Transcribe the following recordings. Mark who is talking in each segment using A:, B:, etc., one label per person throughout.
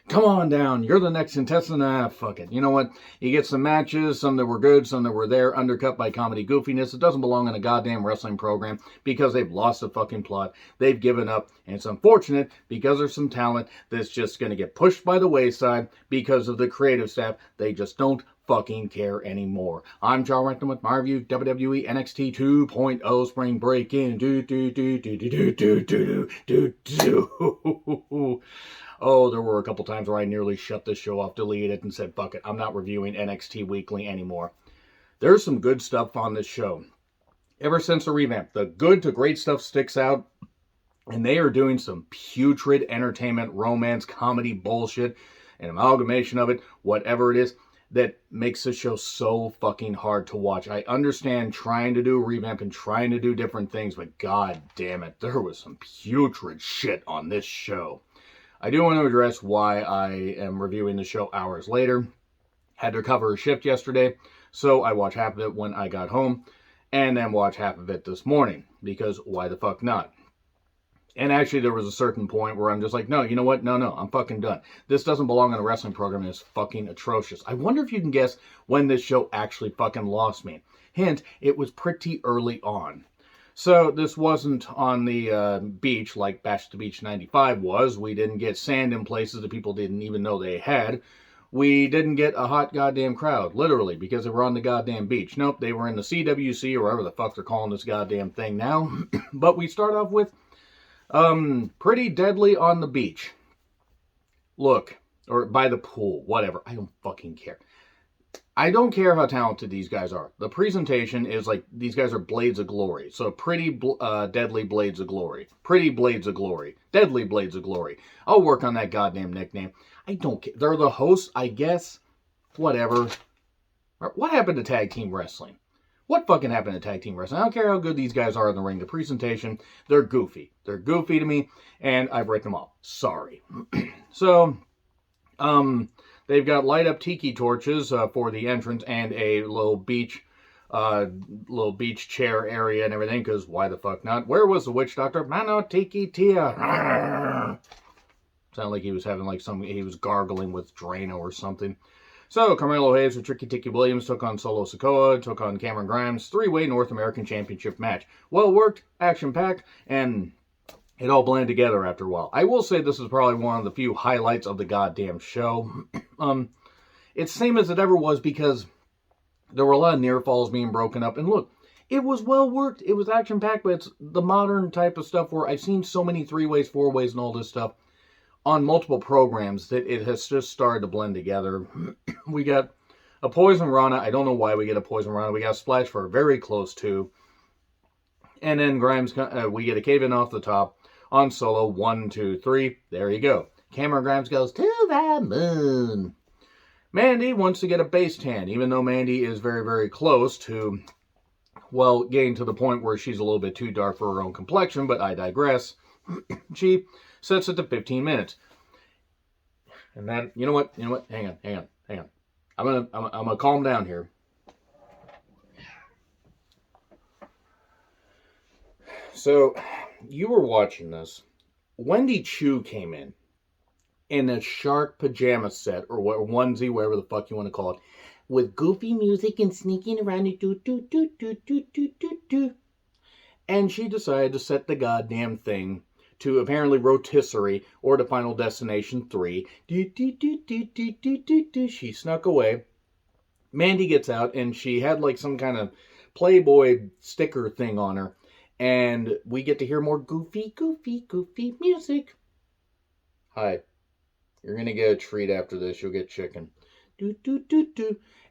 A: Come on down. You're the next contestant. Fuck it. You know what? You get some matches, some that were good, some that were there, undercut by comedy goofiness. It doesn't belong in a goddamn wrestling program because they've lost the fucking plot. They've given up. And it's unfortunate because there's some talent that's just going to get pushed by the wayside because of the creative staff. They just don't fucking care anymore. I'm John Rant with my review WWE NXT 2.0 Spring Breakin. Oh, there were a couple times where I nearly shut this show off, deleted it, and said, fuck it, I'm not reviewing NXT Weekly anymore. There's some good stuff on this show. Ever since the revamp, the good to great stuff sticks out, and they are doing some putrid entertainment, romance, comedy bullshit, an amalgamation of it, whatever it is, that makes the show so fucking hard to watch. I understand trying to do a revamp and trying to do different things, but god damn it, there was some putrid shit on this show. I do want to address why I am reviewing the show hours later. Had to cover a shift yesterday, so I watched half of it when I got home, and then watched half of it this morning, because why the fuck not? And actually, there was a certain point where I'm just like, no, you know what? No, I'm fucking done. This doesn't belong in a wrestling program, and it's fucking atrocious. I wonder if you can guess when this show actually fucking lost me. Hint, it was pretty early on. So this wasn't on the beach like Bash to Beach 95 was. We didn't get sand in places that people didn't even know they had. We didn't get a hot goddamn crowd, literally, because they were on the goddamn beach. Nope, they were in the CWC or whatever the fuck they're calling this goddamn thing now. But we start off with pretty deadly on the beach. Look, or by the pool, whatever. I don't fucking care. I don't care how talented these guys are. The presentation is like, these guys are blades of glory. So pretty deadly blades of glory. Pretty blades of glory. Deadly blades of glory. I'll work on that goddamn nickname. I don't care. They're the hosts, I guess. Whatever. What happened to tag team wrestling? What fucking happened to tag team wrestling? I don't care how good these guys are in the ring. The presentation, they're goofy. They're goofy to me, and I've written them off. Sorry. So, they've got light up tiki torches for the entrance and a little beach chair area and everything, because why the fuck not? Where was the witch doctor? Mano tiki tia. Sounded like he was having like he was gargling with Drano or something. So, Carmelo Hayes with Tricky Tiki Williams took on Solo Sikoa, took on Cameron Grimes, three-way North American Championship match. Well worked, action-packed, and it all blended together after a while. I will say this is probably one of the few highlights of the goddamn show. It's the same as it ever was because there were a lot of near falls being broken up. And look, it was well worked. It was action-packed, but it's the modern type of stuff where I've seen so many three-ways, four-ways, and all this stuff on multiple programs that it has just started to blend together. We got a Poison Rana. I don't know why we get a Poison Rana. We got a Splash for very close to. And then Grimes, we get a cave-in off the top on Solo. 1, 2, 3. There you go. Cameron Grimes goes to the moon. Mandy wants to get a base tan, even though Mandy is very, very close to, well, getting to the point where she's a little bit too dark for her own complexion, but I digress. She sets it to 15 minutes. And then, you know what? Hang on. I'm gonna calm down here. So, you were watching this. Wendy Chu came in a shark pajama set, or onesie, whatever the fuck you want to call it, with goofy music and sneaking around and do. And she decided to set the goddamn thing to apparently rotisserie or to Final Destination 3. She snuck away. Mandy gets out and she had like some kind of Playboy sticker thing on her. And we get to hear more goofy music. Hi. You're going to get a treat after this. You'll get chicken.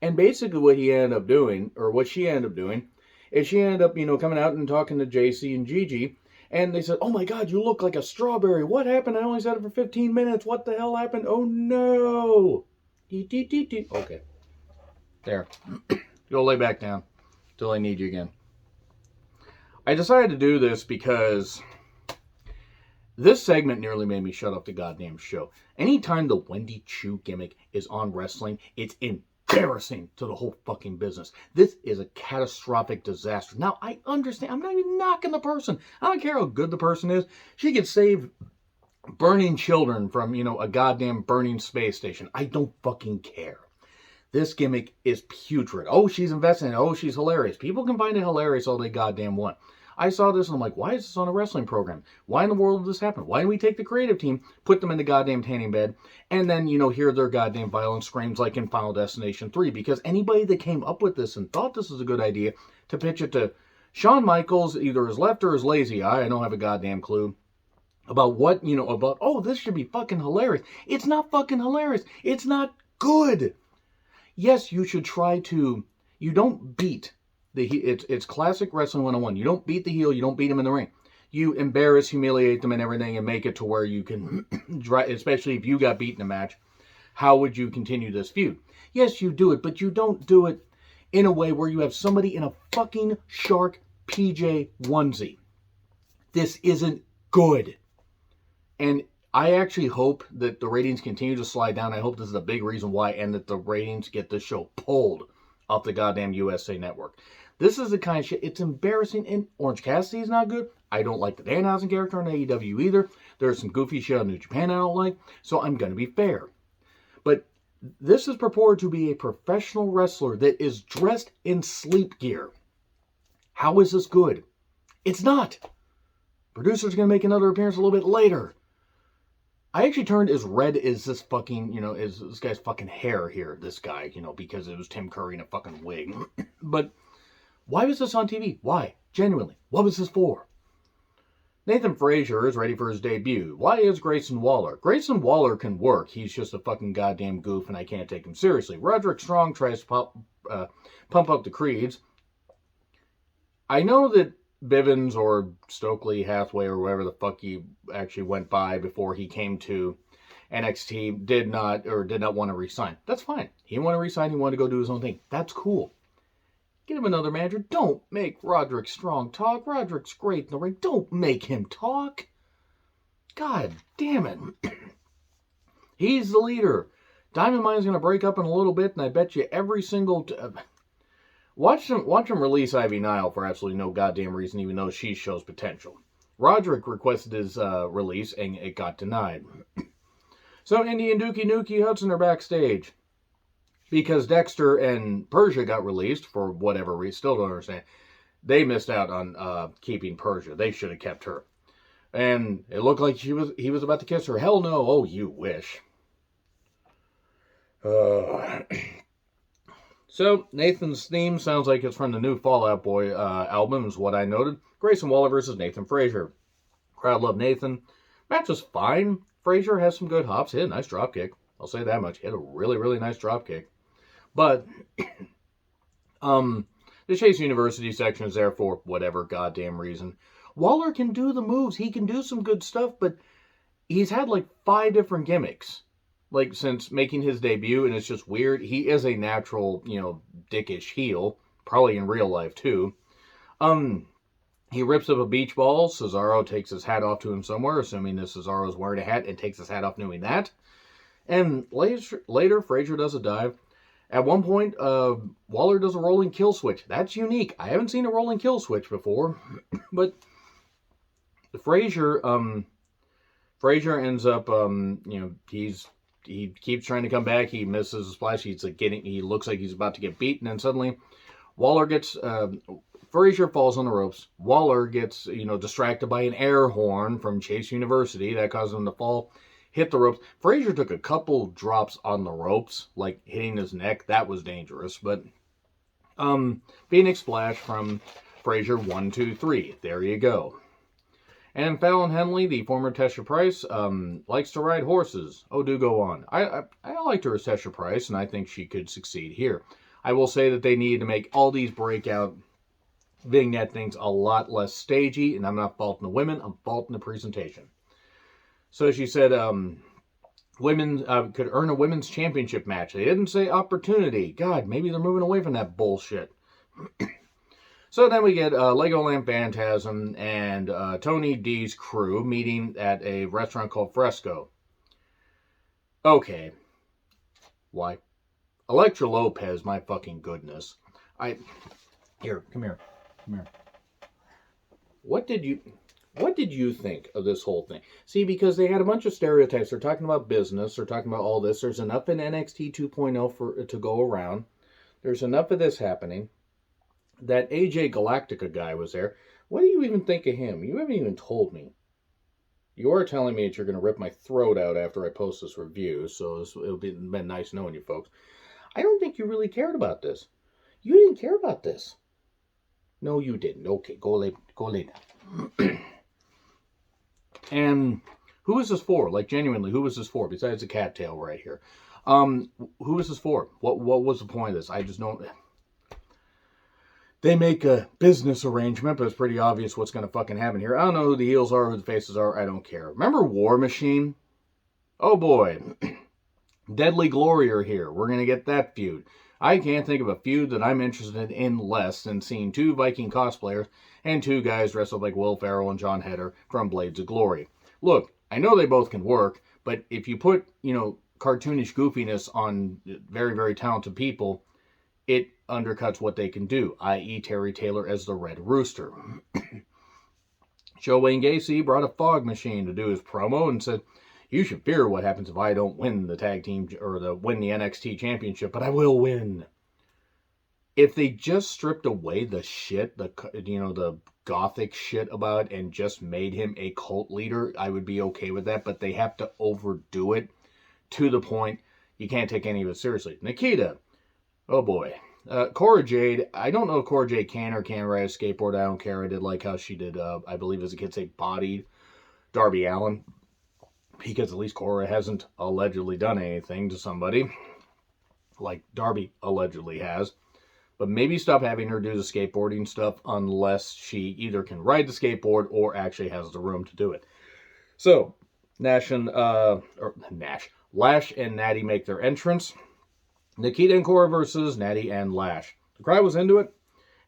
A: And basically what he ended up doing, or what she ended up doing, is she ended up, coming out and talking to JC and Gigi. And they said, oh my God, you look like a strawberry. What happened? I only said it for 15 minutes. What the hell happened? Oh no. Okay. There. Go lay back down till I need you again. I decided to do this because this segment nearly made me shut off the goddamn show. Anytime the Wendy Chu gimmick is on wrestling, it's embarrassing to the whole fucking business. This is a catastrophic disaster. Now, I understand. I'm not even knocking the person. I don't care how good the person is. She could save burning children from, a goddamn burning space station. I don't fucking care. This gimmick is putrid. Oh, she's investing in it. Oh, she's hilarious. People can find it hilarious all they goddamn want. I saw this and I'm like, why is this on a wrestling program? Why in the world did this happen? Why didn't we take the creative team, put them in the goddamn tanning bed, and then, hear their goddamn violent screams like in Final Destination 3? Because anybody that came up with this and thought this was a good idea to pitch it to Shawn Michaels, either his left or his lazy eye, I don't have a goddamn clue, about what, oh, this should be fucking hilarious. It's not fucking hilarious. It's not good. Yes, you should try to, you don't beat it's classic wrestling 101. You don't beat the heel, you don't beat him in the ring. You embarrass, humiliate them and everything and make it to where you can, especially if you got beat in a match, how would you continue this feud? Yes, you do it, but you don't do it in a way where you have somebody in a fucking shark PJ onesie. This isn't good. And I actually hope that the ratings continue to slide down. I hope this is a big reason why, and that the ratings get this show pulled off the goddamn USA Network. This is the kind of shit, it's embarrassing, and Orange Cassidy's not good. I don't like the Danhausen character on AEW either. There's some goofy shit on New Japan I don't like, so I'm going to be fair. But this is purported to be a professional wrestler that is dressed in sleep gear. How is this good? It's not. Producer's going to make another appearance a little bit later. I actually turned as red as this fucking, as this guy's fucking hair here, this guy, because it was Tim Curry in a fucking wig. But why was this on TV? Why? Genuinely. What was this for? Nathan Frazier is ready for his debut. Why is Grayson Waller? Grayson Waller can work. He's just a fucking goddamn goof and I can't take him seriously. Roderick Strong tries to pump up the creeds. I know that Bivens or Stokely Hathaway or whoever the fuck he actually went by before he came to NXT did not want to resign. That's fine. He didn't want to resign. He wanted to go do his own thing. That's cool. Get him another manager. Don't make Roderick Strong talk. Roderick's great in the ring. Don't make him talk. God damn it. He's the leader. Diamond Mine's going to break up in a little bit, and I bet you every single... Watch him release Ivy Nile for absolutely no goddamn reason, even though she shows potential. Roderick requested his release, and it got denied. So Indy and Dookie Nukie Hudson are backstage. Because Dexter and Persia got released for whatever reason, still don't understand. They missed out on keeping Persia. They should have kept her. And it looked like he was about to kiss her. Hell no. Oh, you wish. So, Nathan's theme sounds like it's from the new Fall Out Boy album, is what I noted. Grayson Waller versus Nathan Frazier. Crowd loved Nathan. Match was fine. Frazier has some good hops. He had a nice dropkick. I'll say that much. He had a really, really nice dropkick. But, the Chase University section is there for whatever goddamn reason. Waller can do the moves. He can do some good stuff, but he's had like 5 different gimmicks. Like, since making his debut, and it's just weird. He is a natural, dickish heel. Probably in real life, too. He rips up a beach ball. Cesaro takes his hat off to him somewhere, assuming that Cesaro's wearing a hat, and takes his hat off knowing that. And later, Frazier does a dive. At one point, Waller does a rolling kill switch. That's unique. I haven't seen a rolling kill switch before. But Frazier ends up, he keeps trying to come back. He misses a splash. He looks like he's about to get beaten. And suddenly, Frazier falls on the ropes. Waller gets, distracted by an air horn from Chase University. That causes him to fall, hit the ropes. Frazier took a couple drops on the ropes, like hitting his neck. That was dangerous. But, Phoenix Splash from Frazier, 1, 2, 3. There you go. And Fallon Henley, the former Tesha Price, likes to ride horses. Oh, do go on. I liked her as Tesha Price, and I think she could succeed here. I will say that they needed to make all these breakout vignette things a lot less stagey, and I'm not faulting the women, I'm faulting the presentation. So she said women could earn a women's championship match. They didn't say opportunity. God, maybe they're moving away from that bullshit. So then we get Legoland Phantasm and Tony D's crew meeting at a restaurant called Fresco. Okay. Why? Elektra Lopez, my fucking goodness. Here, come here. What did you... What did you think of this whole thing? See, because they had a bunch of stereotypes. They're talking about business. They're talking about all this. There's enough in NXT 2.0 to go around. There's enough of this happening. That AJ Galactica guy was there. What do you even think of him? You haven't even told me. You are telling me that you're going to rip my throat out after I post this review, so it'll be been nice knowing you folks. I don't think you really cared about this. You didn't care about this. No, you didn't. Okay, go lay down. And who is this for? Like, genuinely, who is this for? Besides the cattail right here. Who is this for? What was the point of this? I just don't... They make a business arrangement, but it's pretty obvious what's going to fucking happen here. I don't know who the heels are, who the faces are. I don't care. Remember War Machine? Oh boy. Deadly Glory are here. We're going to get that feud. I can't think of a feud that I'm interested in less than seeing two Viking cosplayers and two guys dressed up like Will Ferrell and John Heder from Blades of Glory. Look, I know they both can work, but if you put, cartoonish goofiness on very, very talented people, it undercuts what they can do, i.e. Terry Taylor as the Red Rooster. Joe Wayne Gacy brought a fog machine to do his promo and said, "You should fear what happens if I don't win the tag team or win the NXT championship, but I will win." If they just stripped away the shit, the gothic shit about it and just made him a cult leader, I would be okay with that, but they have to overdo it to the point you can't take any of it seriously. Nikita. Oh boy. Cora Jade, I don't know if Cora Jade can or can't ride a skateboard. I don't care. I did like how she did, I believe as a kid, say bodied Darby Allin. Because at least Cora hasn't allegedly done anything to somebody. Like Darby allegedly has. But maybe stop having her do the skateboarding stuff unless she either can ride the skateboard or actually has the room to do it. So, Lash and Natty make their entrance. Nikita and Cora versus Natty and Lash. The crowd was into it.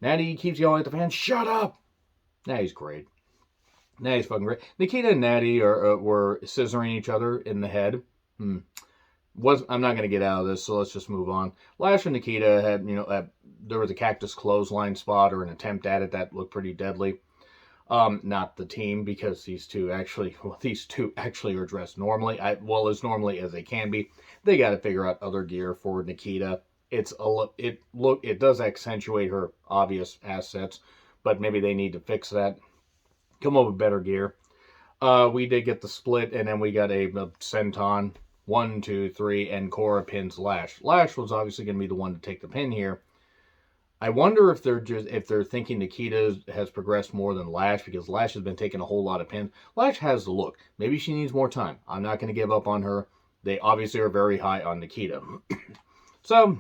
A: Natty keeps yelling at the fans, "Shut up!" Natty's great. Natty's fucking great. Nikita and Natty were scissoring each other in the head. I'm not going to get out of this, so let's just move on. Lash and Nikita had, there was a cactus clothesline spot or an attempt at it that looked pretty deadly. Not the team, because these two actually are dressed normally. As normally as they can be. They got to figure out other gear for Nikita. It does accentuate her obvious assets, but maybe they need to fix that. Come up with better gear. We did get the split, and then we got a senton. 1, 2, 3, and Cora pins Lash. Lash was obviously going to be the one to take the pin here. I wonder if they're thinking Nikita has progressed more than Lash, because Lash has been taking a whole lot of pins. Lash has the look. Maybe she needs more time. I'm not going to give up on her. They obviously are very high on Nikita. So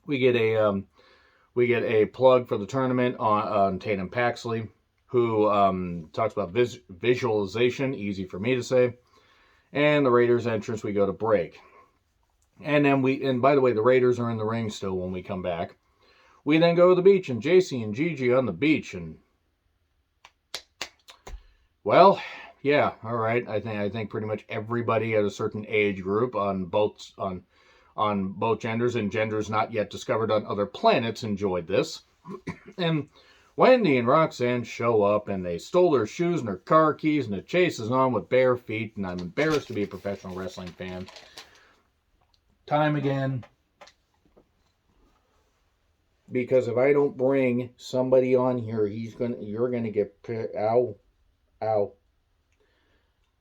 A: we get a plug for the tournament on Tatum Paxley, who talks about visualization, easy for me to say. And the Raiders entrance, we go to break. And by the way, the Raiders are in the ring still when we come back. We then go to the beach, and JC and Gigi on the beach, and well, yeah, all right. I think pretty much everybody at a certain age group on both genders and genders not yet discovered on other planets enjoyed this. And Wendy and Roxanne show up, and they stole their shoes and their car keys, and the chase is on with bare feet, and I'm embarrassed to be a professional wrestling fan. Time again. Because if I don't bring somebody on here, you're gonna get ow.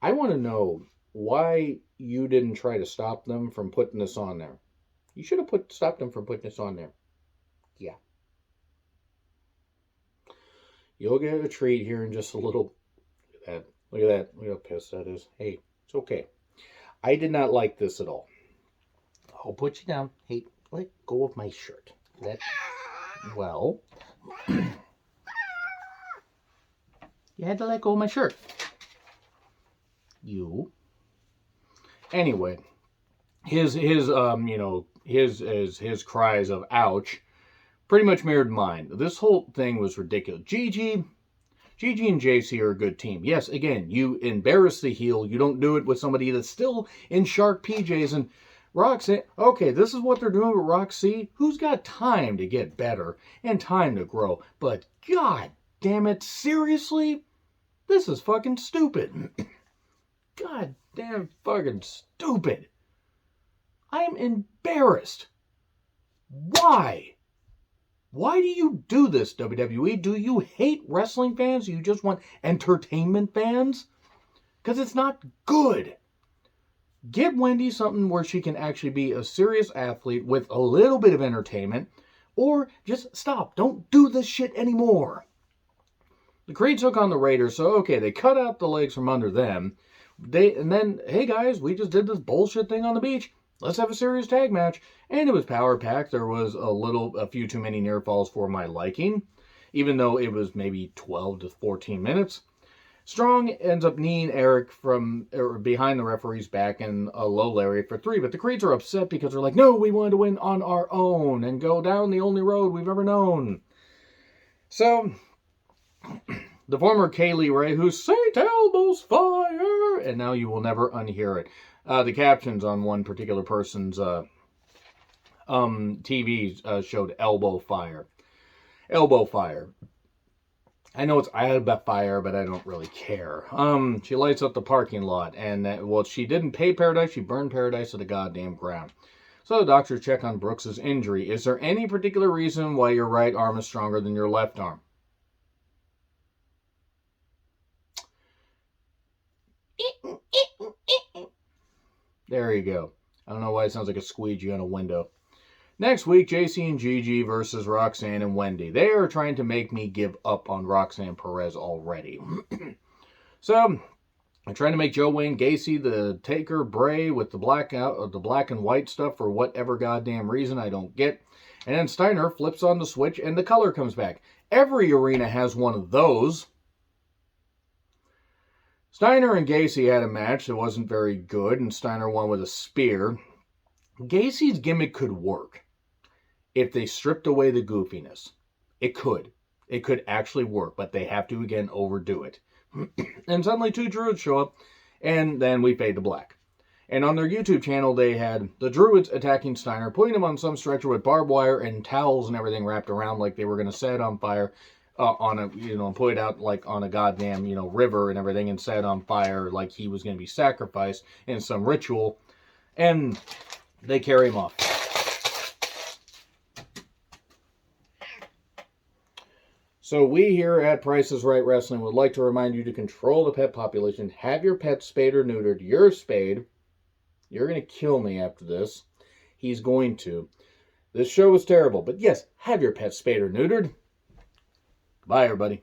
A: I want to know why you didn't try to stop them from putting this on there. You should have stopped them from putting this on there. Yeah. You'll get a treat here in just a little. Look at that. Look at that. Look how pissed that is. Hey, it's okay. I did not like this at all. I'll put you down. Hey, let go of my shirt. Well, you had to let go of my shirt. Anyway, his cries of ouch pretty much mirrored mine. This whole thing was ridiculous. Gigi and JC are a good team. Yes, again, you embarrass the heel. You don't do it with somebody that's still in shark PJs. And Roxanne, okay, this is what they're doing with Roxy. Who's got time to get better and time to grow? But god damn it, seriously? This is fucking stupid. God damn fucking stupid. I am embarrassed. Why? Why do you do this, WWE? Do you hate wrestling fans? Do you just want entertainment fans? Because it's not good. Get Wendy something where she can actually be a serious athlete with a little bit of entertainment, or just stop. Don't do this shit anymore. The Creed took on the Raiders, so okay, they cut out the legs from under them. And then, hey guys, we just did this bullshit thing on the beach. Let's have a serious tag match. And it was power packed. There was a few too many near falls for my liking, even though it was maybe 12 to 14 minutes. Strong ends up kneeing Eric from behind the referee's back in a low lariat for 3, but the Creeds are upset because they're like, no, we wanted to win on our own and go down the only road we've ever known. So, the former Kaylee Ray, who's St. Elmo's Fire, and now you will never unhear it. The captions on one particular person's TV showed Elbow Fire. Elbow Fire. I know it's Alba Fire, but I don't really care. She lights up the parking lot, and she didn't pay Paradise, she burned Paradise to the goddamn ground. So the doctors check on Brooks' injury. Is there any particular reason why your right arm is stronger than your left arm? There you go. I don't know why it sounds like a squeegee on a window. Next week, JC and Gigi versus Roxanne and Wendy. They are trying to make me give up on Roxanne Perez already. So, I'm trying to make Joe Wayne Gacy the Taker Bray with the black and white stuff for whatever goddamn reason I don't get. And then Steiner flips on the switch and the color comes back. Every arena has one of those. Steiner and Gacy had a match that wasn't very good, and Steiner won with a spear. Gacy's gimmick could work if they stripped away the goofiness. It could. It could actually work, but they have to, again, overdo it. And suddenly 2 Druids show up, and then we fade to black. And on their YouTube channel, they had the Druids attacking Steiner, putting him on some stretcher with barbed wire and towels and everything wrapped around like they were going to set it on fire. Put it out like on a goddamn, river and everything and set it on fire like he was going to be sacrificed in some ritual. And they carry him off. So we here at Price is Right Wrestling would like to remind you to control the pet population. Have your pet spayed or neutered. You're spayed. You're going to kill me after this. He's going to. This show was terrible. But yes, have your pet spayed or neutered. Bye, everybody.